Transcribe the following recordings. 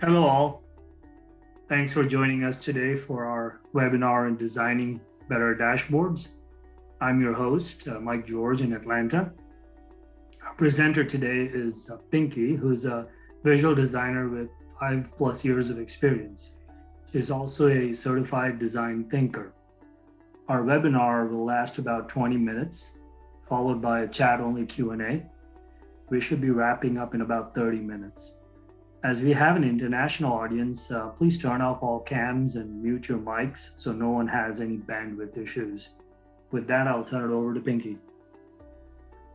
Hello, all. Thanks for joining us today for our webinar on designing better dashboards. I'm your host, Mike George in Atlanta. Our presenter today is Pinky, who's a visual designer with 5+ years of experience. She's also a certified design thinker. Our webinar will last about 20 minutes, followed by a chat-only Q&A. We should be wrapping up in about 30 minutes. As we have an international audience, please turn off all cams and mute your mics so no one has any bandwidth issues. With that, I'll turn it over to Pinky.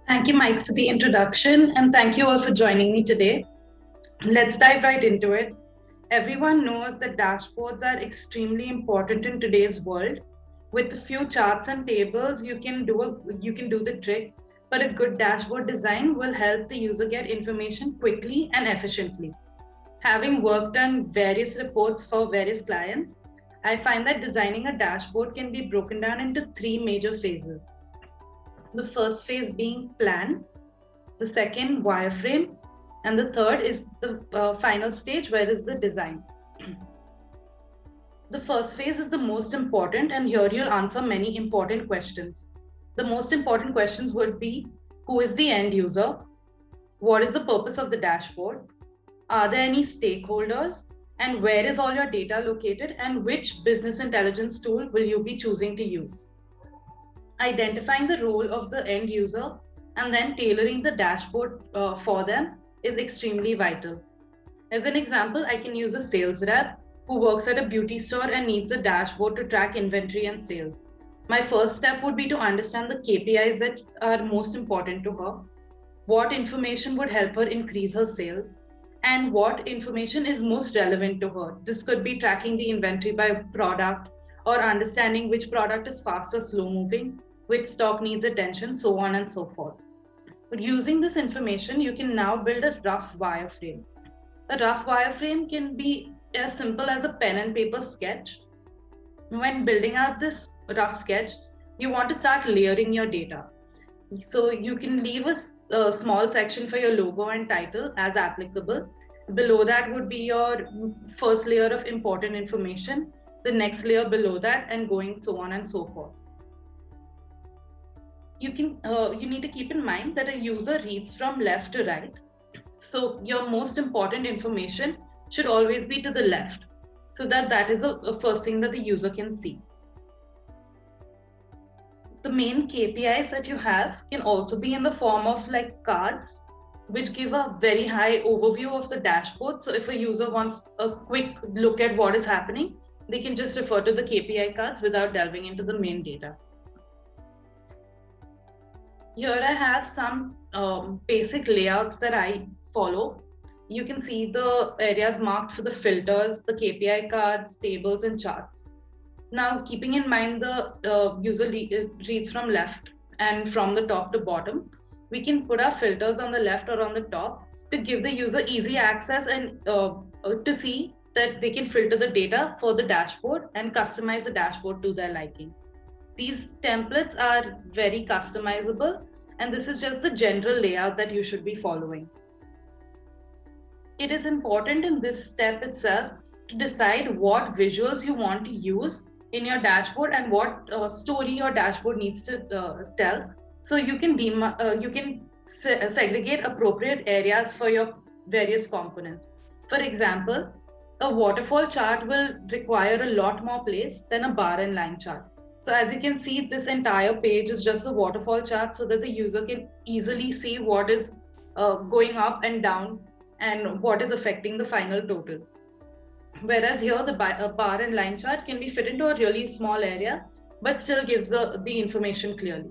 Thank you, Mike, for the introduction, and thank you all for joining me today. Let's dive right into it. Everyone knows that dashboards are extremely important in today's world. With a few charts and tables, you can do the trick, but a good dashboard design will help the user get information quickly and efficiently. Having worked on various reports for various clients, I find that designing a dashboard can be broken down into three major phases. The first phase being plan, the second wireframe, and the third is the final stage, where is the design. The first phase is the most important, and here you'll answer many important questions. The most important questions would be: who is the end user? What is the purpose of the dashboard? Are there any stakeholders? And where is all your data located? And which business intelligence tool will you be choosing to use? Identifying the role of the end user and then tailoring the dashboard for them is extremely vital. As an example, I can use a sales rep who works at a beauty store and needs a dashboard to track inventory and sales. My first step would be to understand the KPIs that are most important to her, what information would help her increase her sales, and what information is most relevant to her. This could be tracking the inventory by product or understanding which product is fast or slow moving, which stock needs attention, so on and so forth. But using this information, you can now build a rough wireframe. A rough wireframe can be as simple as a pen and paper sketch. When building out this rough sketch, you want to start layering your data. So you can leave a small section for your logo and title as applicable. Below that would be your first layer of important information, the next layer below that, and going so on and so forth. You need to keep in mind that a user reads from left to right. So your most important information should always be to the left, so that is the first thing that the user can see. The main KPIs that you have can also be in the form of like cards, which give a very high overview of the dashboard. So if a user wants a quick look at what is happening, they can just refer to the KPI cards without delving into the main data. Here I have some basic layouts that I follow. You can see the areas marked for the filters, the KPI cards, tables, and charts. Now, keeping in mind the user reads from left and from the top to bottom, we can put our filters on the left or on the top to give the user easy access and to see that they can filter the data for the dashboard and customize the dashboard to their liking. These templates are very customizable, and this is just the general layout that you should be following. It is important in this step itself to decide what visuals you want to use in your dashboard and what story your dashboard needs to tell. So you can segregate appropriate areas for your various components. For example, a waterfall chart will require a lot more place than a bar and line chart. So as you can see, this entire page is just a waterfall chart so that the user can easily see what is going up and down and what is affecting the final total. Whereas here, the bar and line chart can be fit into a really small area, but still gives the information clearly.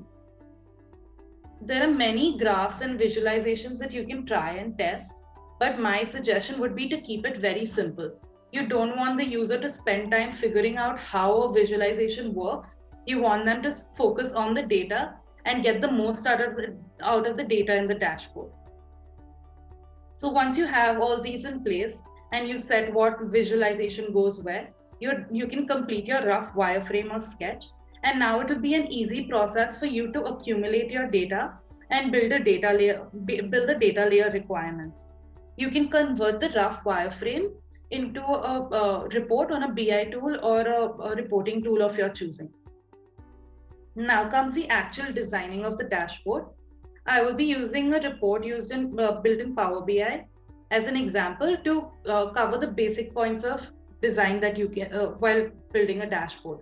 There are many graphs and visualizations that you can try and test, but my suggestion would be to keep it very simple. You don't want the user to spend time figuring out how a visualization works. You want them to focus on the data and get the most out of the data in the dashboard. So once you have all these in place and you set what visualization goes where, you can complete your rough wireframe or sketch. And now it will be an easy process for you to accumulate your data and build the data layer requirements. You can convert the rough wireframe into a report on a BI tool or a reporting tool of your choosing. Now comes the actual designing of the dashboard. I will be using a report used in built in Power BI as an example to cover the basic points of design that you get while building a dashboard.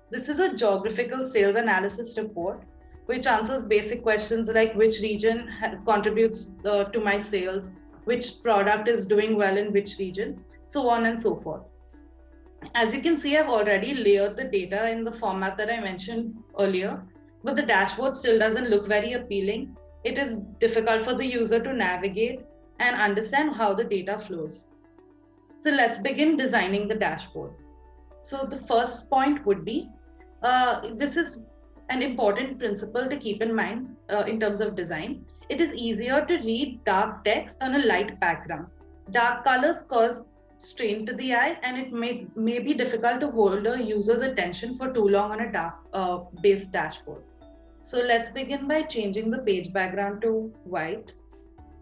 This is a geographical sales analysis report, which answers basic questions like which region contributes to my sales, which product is doing well in which region, so on and so forth. As you can see, I've already layered the data in the format that I mentioned earlier, but the dashboard still doesn't look very appealing. It is difficult for the user to navigate and understand how the data flows. So let's begin designing the dashboard. So the first point would be, this is an important principle to keep in mind in terms of design. It is easier to read dark text on a light background. Dark colors cause strain to the eye, and it may be difficult to hold a user's attention for too long on a dark based dashboard. So let's begin by changing the page background to white.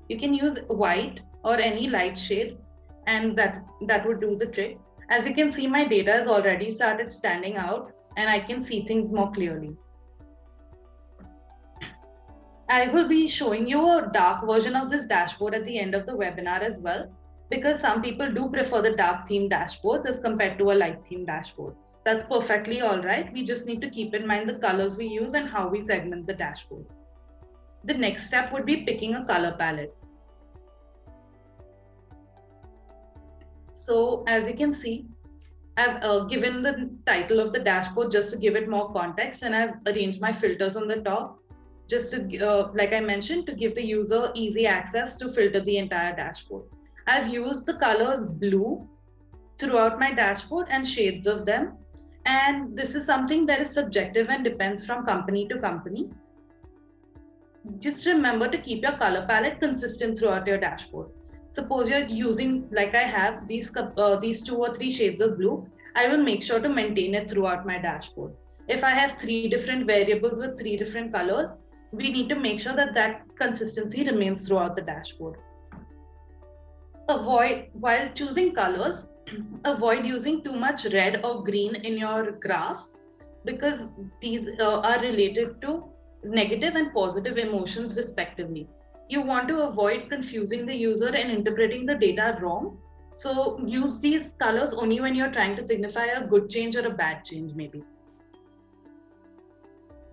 You can use white or any light shade, and that would do the trick. As you can see, my data has already started standing out and I can see things more clearly. I will be showing you a dark version of this dashboard at the end of the webinar as well, because some people do prefer the dark theme dashboards as compared to a light theme dashboard. That's perfectly all right. We just need to keep in mind the colors we use and how we segment the dashboard. The next step would be picking a color palette. So as you can see, I've given the title of the dashboard just to give it more context, and I've arranged my filters on the top just to, like I mentioned, to give the user easy access to filter the entire dashboard. I've used the colors blue throughout my dashboard and shades of them. And this is something that is subjective and depends from company to company. Just remember to keep your color palette consistent throughout your dashboard. Suppose you're using, like I have, these 2 or 3 shades of blue, I will make sure to maintain it throughout my dashboard. If I have 3 different variables with 3 different colors, we need to make sure that that consistency remains throughout the dashboard. While choosing colors, avoid using too much red or green in your graphs, because these are related to negative and positive emotions respectively. You want to avoid confusing the user and interpreting the data wrong. So use these colors only when you're trying to signify a good change or a bad change, maybe.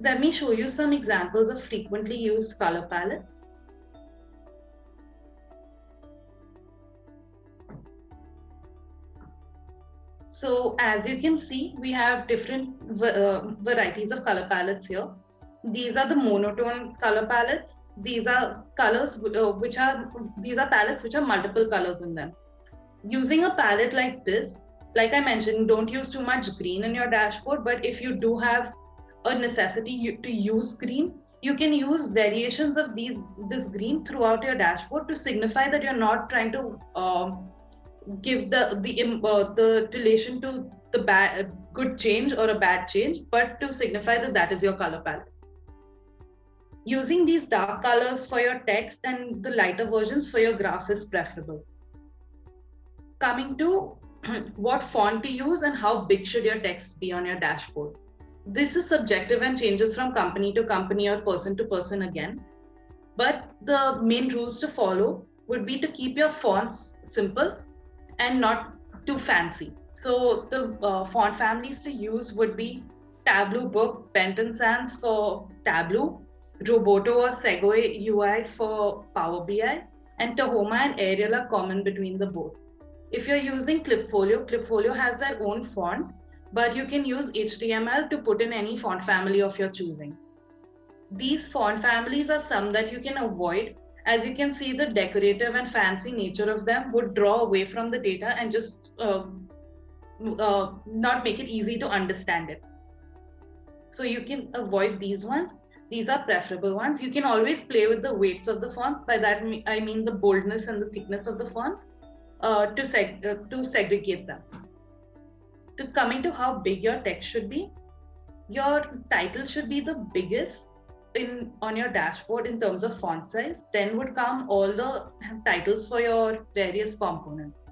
Let me show you some examples of frequently used color palettes. So as you can see, we have different varieties of color palettes here. These are the monotone color palettes. These are colors these are palettes which have multiple colors in them. Using a palette like this, like I mentioned, don't use too much green in your dashboard, but if you do have a necessity to use green, you can use variations of this green throughout your dashboard to signify that you're not trying to give the relation to the good change or a bad change, but to signify that that is your color palette. Using these dark colors for your text and the lighter versions for your graph is preferable. Coming to what font to use and how big should your text be on your dashboard. This is subjective and changes from company to company or person to person again. But the main rules to follow would be to keep your fonts simple and not too fancy. So the font families to use would be Tableau Book, Penton Sans for Tableau, Roboto or Segway UI for Power BI, and Tahoma and Arial are common between the both. If you're using Clipfolio, Clipfolio has their own font, but you can use HTML to put in any font family of your choosing. These font families are some that you can avoid. As you can see, the decorative and fancy nature of them would draw away from the data and just not make it easy to understand it. So you can avoid these ones. These are preferable ones. You can always play with the weights of the fonts. By that, I mean the boldness and the thickness of the fonts to segregate them. Coming to how big your text should be, your title should be the biggest on your dashboard in terms of font size. Then would come all the titles for your various components.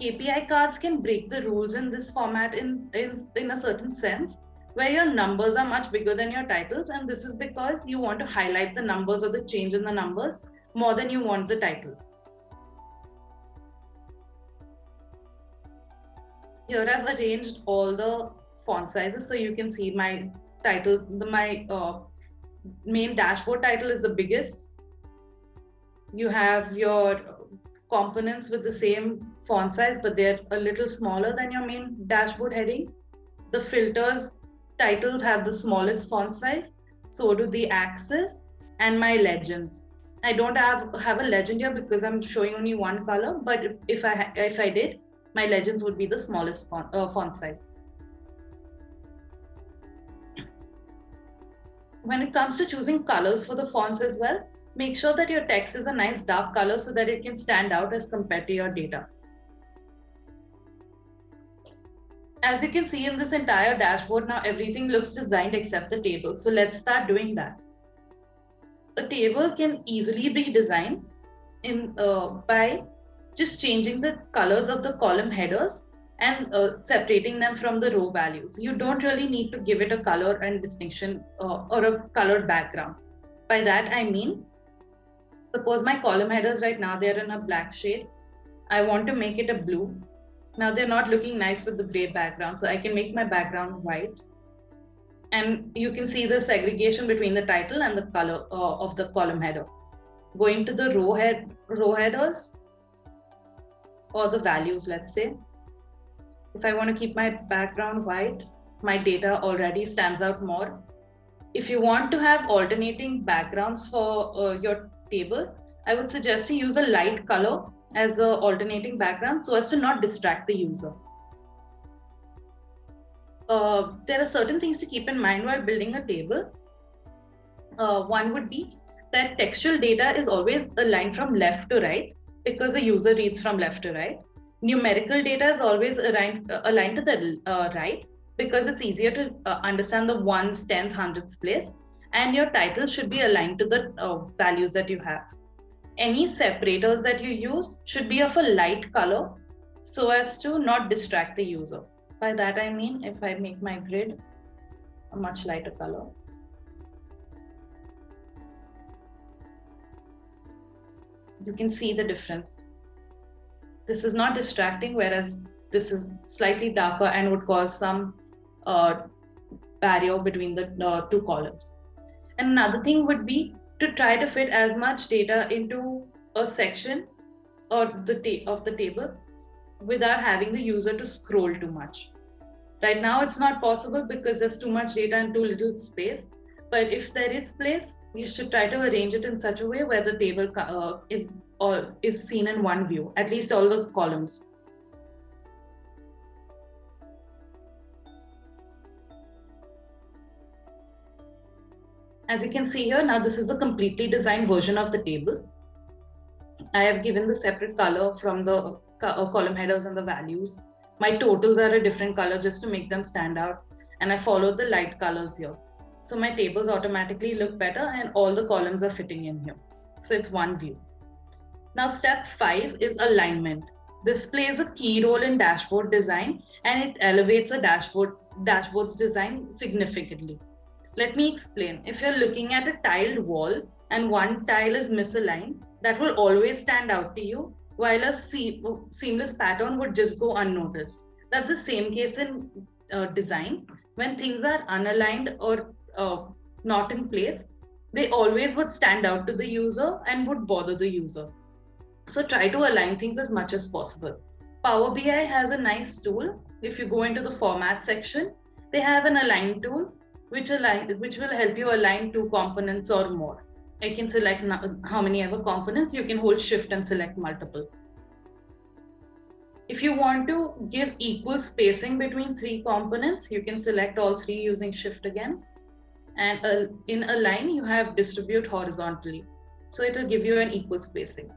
KPI cards can break the rules in this format in a certain sense, where your numbers are much bigger than your titles. And this is because you want to highlight the numbers or the change in the numbers more than you want the title. Here I've arranged all the font sizes so you can see my title, my main dashboard title is the biggest. You have your components with the same font size, but they're a little smaller than your main dashboard heading. The filters titles have the smallest font size. So do the axis and my legends. I don't have a legend here because I'm showing only one color, but if I did, my legends would be the smallest font size. When it comes to choosing colors for the fonts as well, make sure that your text is a nice dark color so that it can stand out as compared to your data. As you can see in this entire dashboard, now everything looks designed except the table. So let's start doing that. A table can easily be designed by just changing the colors of the column headers and separating them from the row values. You don't really need to give it a color and distinction or a colored background. By that, I mean, suppose my column headers right now, they're in a black shade. I want to make it a blue. Now they're not looking nice with the gray background. So I can make my background white. And you can see the segregation between the title and the color of the column header. Going to the row headers or the values, let's say. If I want to keep my background white, my data already stands out more. If you want to have alternating backgrounds for your table, I would suggest to use a light color as an alternating background so as to not distract the user. There are certain things to keep in mind while building a table. One would be that textual data is always aligned from left to right because the user reads from left to right. Numerical data is always aligned to the right because it's easier to understand the ones, tens, hundreds place. And your title should be aligned to the values that you have. Any separators that you use should be of a light color so as to not distract the user. By that I mean, if I make my grid a much lighter color, you can see the difference. This is not distracting, whereas this is slightly darker and would cause some barrier between the two columns. And another thing would be to try to fit as much data into a section or of the table without having the user to scroll too much. Right now, it's not possible because there's too much data and too little space. But if there is space, you should try to arrange it in such a way where the table is seen in one view, at least all the columns. As you can see here, now this is a completely designed version of the table. I have given the separate color from the column headers and the values. My totals are a different color just to make them stand out. And I followed the light colors here. So my tables automatically look better and all the columns are fitting in here. So it's one view. Now step 5 is alignment. This plays a key role in dashboard design and it elevates a dashboard's design significantly. Let me explain. If you're looking at a tiled wall and one tile is misaligned, that will always stand out to you, while a seamless pattern would just go unnoticed. That's the same case in design. When things are unaligned or not in place, they always would stand out to the user and would bother the user. So try to align things as much as possible. Power BI has a nice tool. If you go into the format section, they have an align tool which will help you align 2 components or more. I can select how many ever components. You can hold shift and select multiple. If you want to give equal spacing between 3 components, you can select all 3 using shift again. And in align, you have distribute horizontally. So it will give you an equal spacing.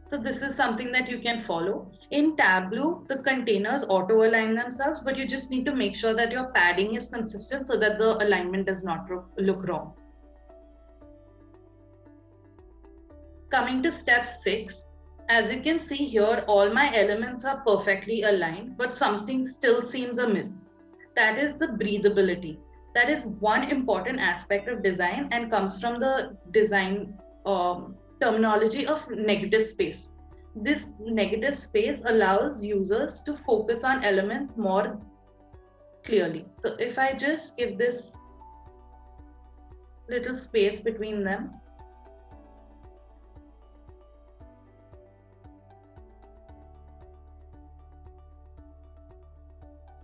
So this is something that you can follow. In Tableau, the containers auto-align themselves, but you just need to make sure that your padding is consistent so that the alignment does not look wrong. Coming to step 6, As you can see here, all my elements are perfectly aligned, but something still seems amiss. That is the breathability. That is one important aspect of design and comes from the design terminology of negative space. This negative space allows users to focus on elements more clearly. So if I just give this little space between them,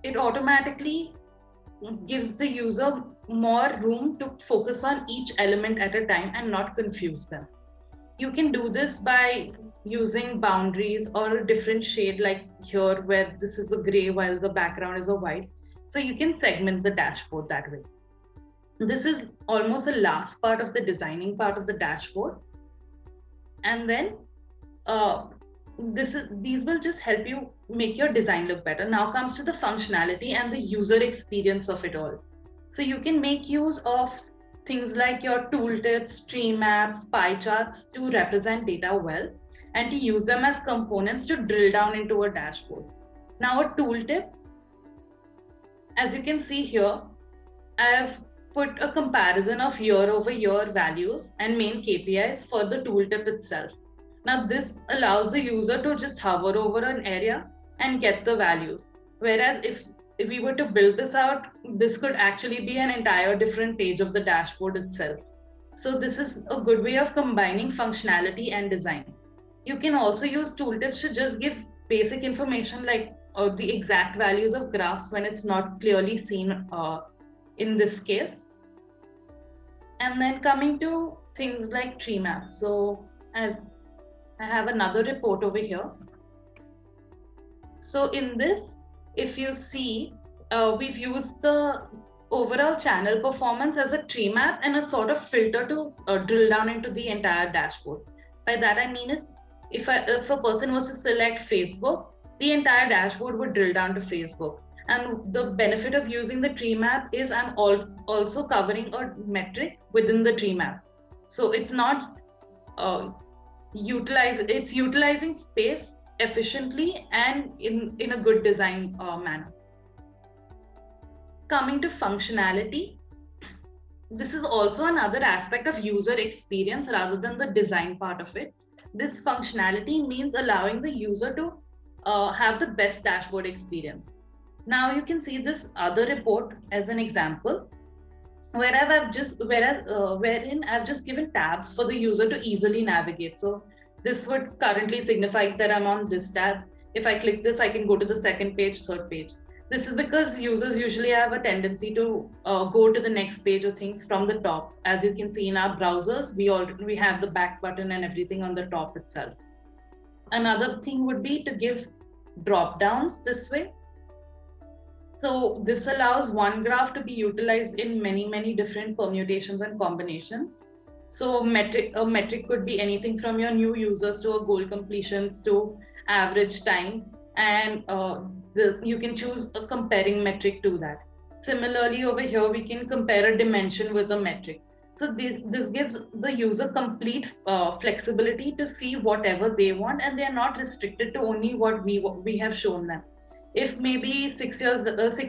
it automatically gives the user more room to focus on each element at a time and not confuse them. You can do this by using boundaries or a different shade, like here where this is a gray while the background is a white. So you can segment the dashboard that way. This is almost the last part of the designing part of the dashboard. And then these will just help you make your design look better. Now comes to the functionality and the user experience of it all. So you can make use of things like your tooltips, tree maps, pie charts to represent data well and to use them as components to drill down into a dashboard. Now a tooltip, as you can see here, I've put a comparison of year-over-year values and main KPIs for the tooltip itself. Now this allows the user to just hover over an area and get the values. Whereas if we were to build this out, this could actually be an entire different page of the dashboard itself. So this is a good way of combining functionality and design. You can also use tooltips to just give basic information like the exact values of graphs when it's not clearly seen in this case. And then coming to things like tree maps. So as I have another report over here. So in this, if you see, we've used the overall channel performance as a tree map and a sort of filter to drill down into the entire dashboard. By that I mean is, if a person was to select Facebook, the entire dashboard would drill down to Facebook. And the benefit of using the tree map is I'm also covering a metric within the tree map. So it's not it's utilizing space efficiently and in a good design manner. Coming to functionality, this is also another aspect of user experience rather than the design part of it. This functionality means allowing the user to have the best dashboard experience. Now you can see this other report as an example, wherein I've just given tabs for the user to easily navigate. So this would currently signify that I'm on this tab. If I click this, I can go to the second page, third page. This is because users usually have a tendency to go to the next page of things from the top. As you can see in our browsers, we have the back button and everything on the top itself. Another thing would be to give drop downs this way. So this allows one graph to be utilized in many different permutations and combinations. So a metric could be anything from your new users to a goal completions to average time, and you can choose a comparing metric to that. Similarly, over here we can compare a dimension with a metric. So this gives the user complete flexibility to see whatever they want, and they are not restricted to only what we have shown them. If maybe 6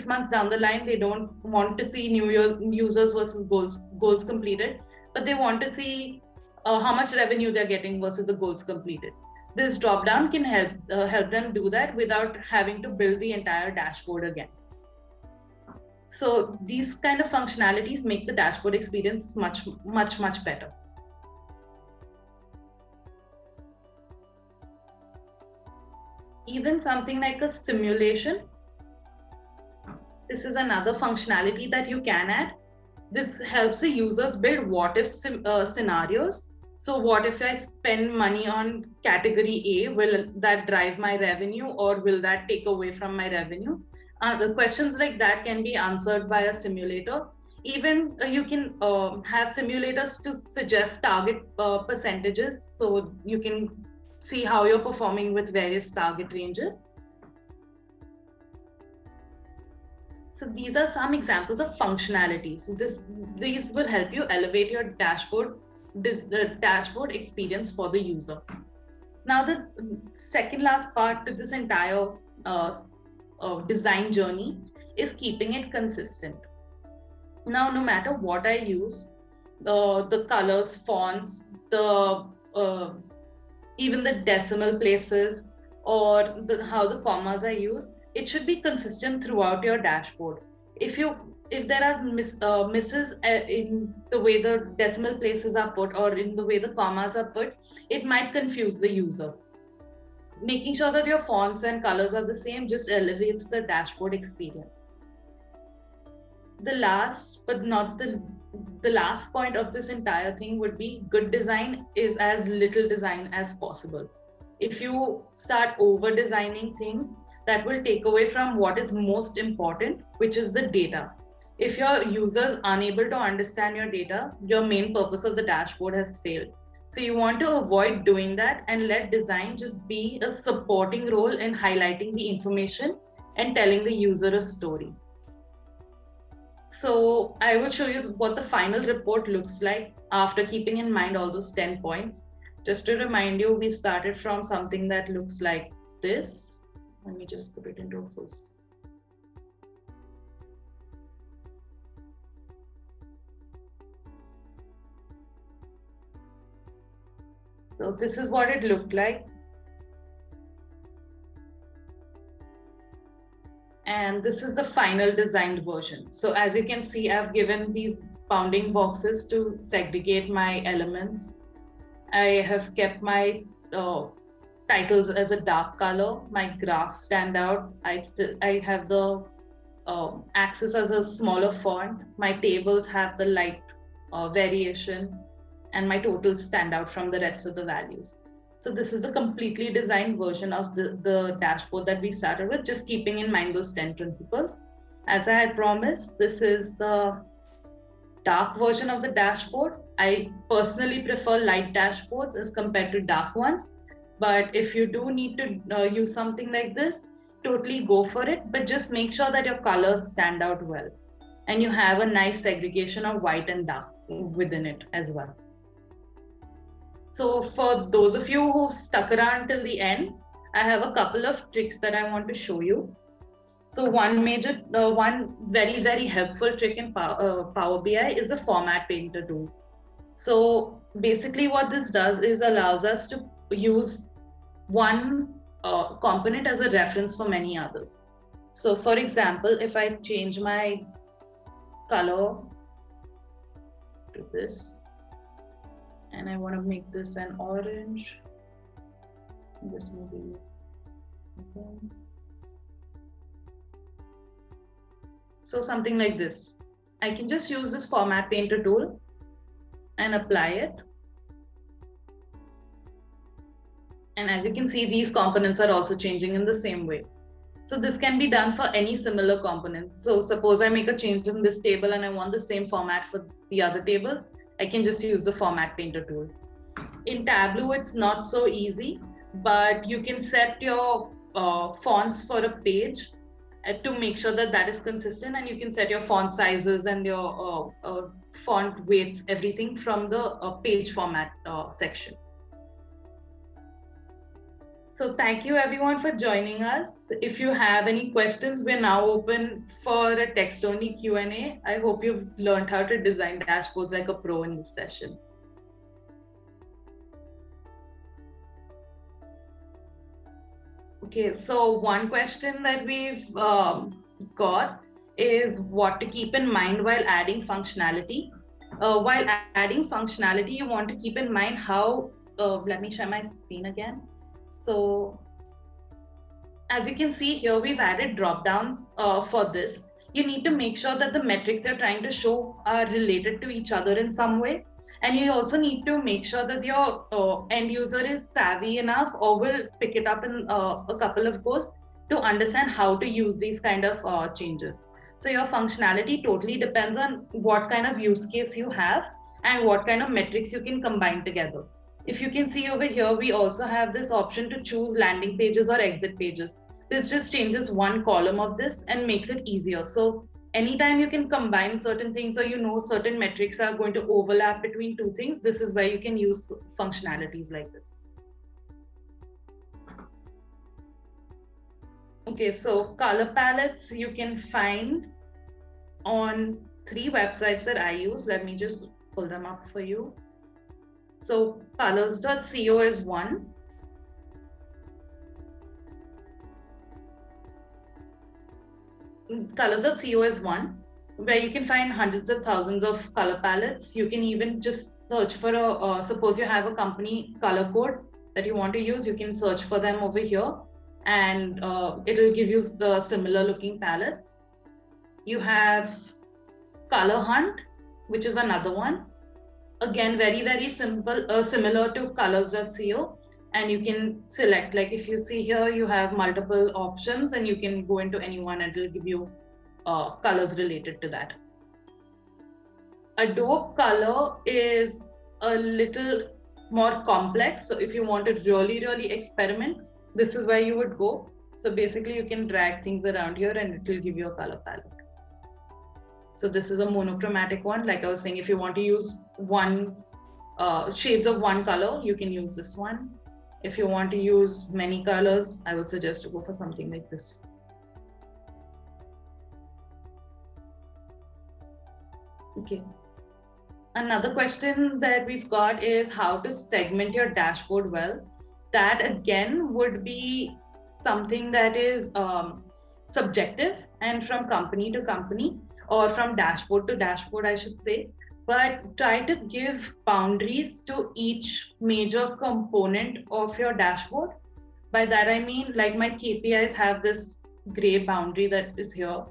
months down the line, they don't want to see new users versus goals completed, but they want to see how much revenue they're getting versus the goals completed. This drop down can help them do that without having to build the entire dashboard again. So these kind of functionalities make the dashboard experience much better. Even something like a simulation. This is another functionality that you can add. This helps the users build what if scenarios. So what if I spend money on category A, will that drive my revenue or will that take away from my revenue? The questions like that can be answered by a simulator. Even you can have simulators to suggest target percentages, so you can see how you're performing with various target ranges. So these are some examples of functionalities. These will help you elevate your dashboard experience for the user. Now, the second last part to this entire design journey is keeping it consistent. Now, no matter what I use, the colors, fonts, even the decimal places, or how the commas are used, it should be consistent throughout your dashboard. If there are misses in the way the decimal places are put or in the way the commas are put, it might confuse the user. Making sure that your fonts and colors are the same just elevates the dashboard experience. The last but not the last point of this entire thing would be good design is as little design as possible. If you start over designing things, that will take away from what is most important, which is the data. If your users unable to understand your data, your main purpose of the dashboard has failed. So you want to avoid doing that and let design just be a supporting role in highlighting the information and telling the user a story. So I will show you what the final report looks like after keeping in mind all those 10 points. Just to remind you, we started from something that looks like this. Let me just put it into a full screen. So this is what it looked like. And this is the final designed version. So as you can see, I've given these bounding boxes to segregate my elements. I have kept my titles as a dark color, my graphs stand out. I have the axis as a smaller font. My tables have the light variation, and my totals stand out from the rest of the values. So this is the completely designed version of the dashboard that we started with, just keeping in mind those 10 principles. As I had promised, this is the dark version of the dashboard. I personally prefer light dashboards as compared to dark ones. But if you do need to use something like this, totally go for it. But just make sure that your colors stand out well and you have a nice segregation of white and dark within it as well. So for those of you who stuck around till the end, I have a couple of tricks that I want to show you. So one very, very helpful trick in Power BI is the Format Painter tool. So basically what this does is allows us to use one component as a reference for many others. So for example, if I change my color to this, and I want to make this an orange, this may be something. So something like this. I can just use this Format Painter tool and apply it. And as you can see, these components are also changing in the same way. So this can be done for any similar components. So suppose I make a change in this table and I want the same format for the other table, I can just use the Format Painter tool. In Tableau, it's not so easy, but you can set your fonts for a page to make sure that that is consistent, and you can set your font sizes and your font weights, everything from the page format section. So thank you everyone for joining us. If you have any questions, we're now open for a text-only Q&A. I hope you've learned how to design dashboards like a pro in this session. Okay, so one question that we've got is what to keep in mind while adding functionality. While adding functionality, you want to keep in mind how, let me share my screen again. So as you can see here, we've added drop downs for this. You need to make sure that the metrics you're trying to show are related to each other in some way. And you also need to make sure that your end user is savvy enough or will pick it up in a couple of goes to understand how to use these kind of changes. So your functionality totally depends on what kind of use case you have and what kind of metrics you can combine together. If you can see over here, we also have this option to choose landing pages or exit pages. This just changes one column of this and makes it easier. So anytime you can combine certain things, or you know certain metrics are going to overlap between two things, this is where you can use functionalities like this. Okay, so color palettes you can find on 3 websites that I use. Let me just pull them up for you. So colors.co is one. Colors.co is one, where you can find hundreds of thousands of color palettes. You can even just search for suppose you have a company color code that you want to use, you can search for them over here, and it'll give you the similar looking palettes. You have Color Hunt, which is another one. Again, very simple, similar to colors.co. And you can select, like if you see here, you have multiple options and you can go into any one and it'll give you colors related to that. Adobe Color is a little more complex. So if you want to really experiment, this is where you would go. So basically you can drag things around here and it will give you a color palette. So this is a monochromatic one. Like I was saying, if you want to use one shades of one color, you can use this one. If you want to use many colors, I would suggest to go for something like this. Okay. Another question that we've got is how to segment your dashboard well. That again would be something that is subjective and from company to company, or from dashboard to dashboard, I should say. But try to give boundaries to each major component of your dashboard. By that I mean, like my KPIs have this gray boundary that is here,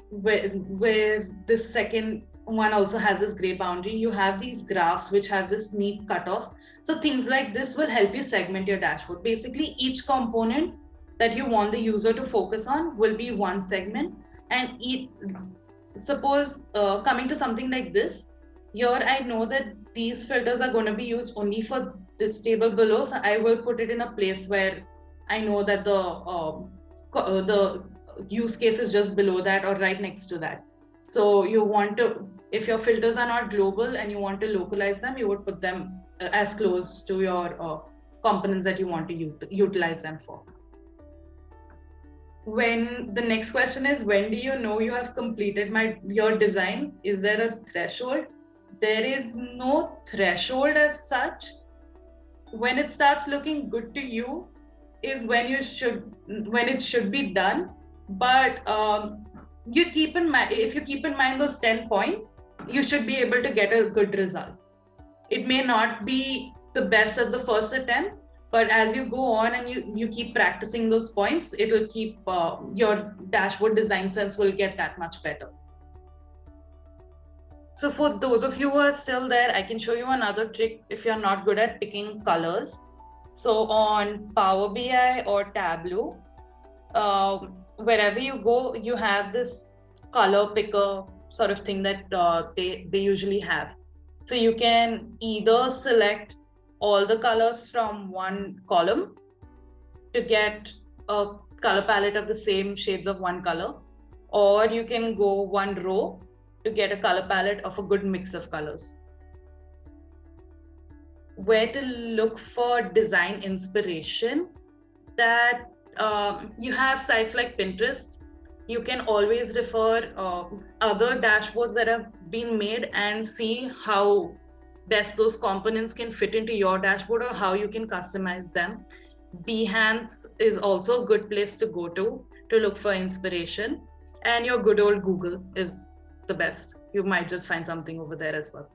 where this second one also has this gray boundary. You have these graphs which have this neat cutoff. So things like this will help you segment your dashboard. Basically, each component that you want the user to focus on will be one segment. And suppose coming to something like this, here I know that these filters are going to be used only for this table below. So I will put it in a place where I know that the use case is just below that or right next to that. So you want to, if your filters are not global and you want to localize them, you would put them as close to your components that you want to utilize them for. When the next question is, when do you know you have completed your design? Is there a threshold? There is no threshold as such. When it starts looking good to you is when it should be done. But you keep in mind, if you keep in mind those 10 points, you should be able to get a good result. It may not be the best at the first attempt, but as you go on and you keep practicing those points, it will keep your dashboard design sense will get that much better. So for those of you who are still there, I can show you another trick if you're not good at picking colors. So on Power BI or Tableau, wherever you go, you have this color picker sort of thing that they usually have. So you can either select all the colors from one column to get a color palette of the same shades of one color, or you can go one row to get a color palette of a good mix of colors. Where to look for design inspiration? That you have sites like Pinterest. You can always refer other dashboards that have been made and see how best those components can fit into your dashboard or how you can customize them. Behance is also a good place to go to look for inspiration. And your good old Google is the best. You might just find something over there as well.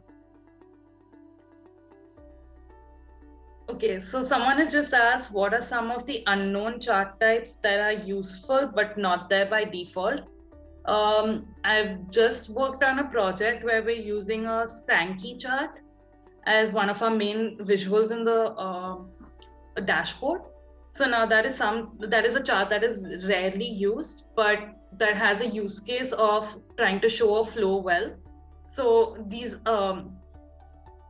Okay, so someone has just asked, what are some of the unknown chart types that are useful but not there by default? I've just worked on a project where we're using a Sankey chart as one of our main visuals in the dashboard. So now that is a chart that is rarely used, but that has a use case of trying to show a flow well. So these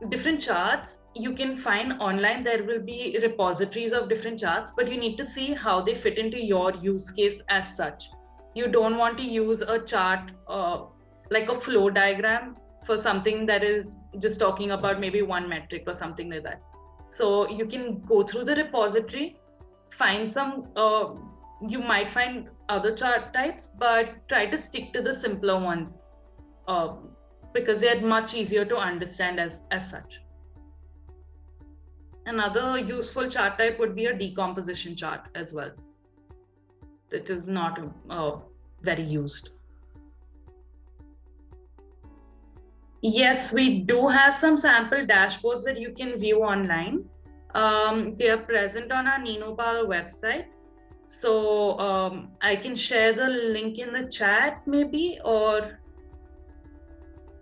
different charts you can find online. There will be repositories of different charts, but you need to see how they fit into your use case as such. You don't want to use a chart like a flow diagram for something that is just talking about maybe one metric or something like that. So you can go through the repository, find some, you might find other chart types, but try to stick to the simpler ones because they're much easier to understand as such. Another useful chart type would be a decomposition chart as well. It is not very used. Yes, we do have some sample dashboards that you can view online. They are present on our Ninopal website. So I can share the link in the chat maybe, or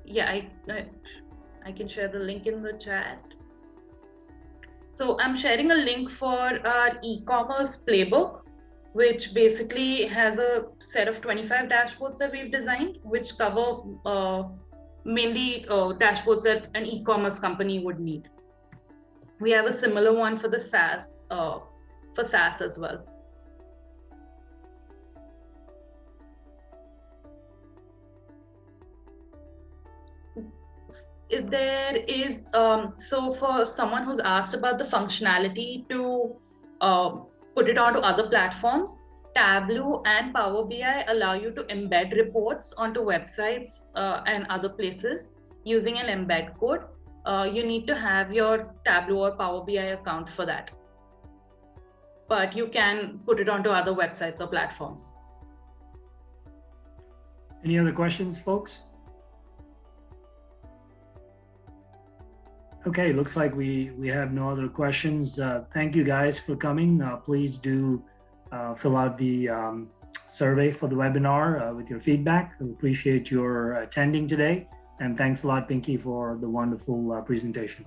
yeah, I can share the link in the chat. So I'm sharing a link for our e-commerce playbook, which basically has a set of 25 dashboards that we've designed, which cover mainly dashboards that an e-commerce company would need. We have a similar one for the SaaS, as well. There is, so for someone who's asked about the functionality to put it onto other platforms, Tableau and Power BI allow you to embed reports onto websites and other places using an embed code. You need to have your Tableau or Power BI account for that. But you can put it onto other websites or platforms. Any other questions, folks? Okay, looks like we have no other questions. Thank you guys for coming. Please do fill out the survey for the webinar with your feedback. We appreciate your attending today. And thanks a lot, Pinky, for the wonderful presentation.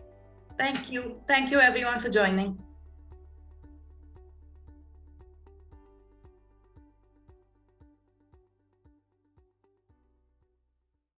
Thank you. Thank you, everyone, for joining.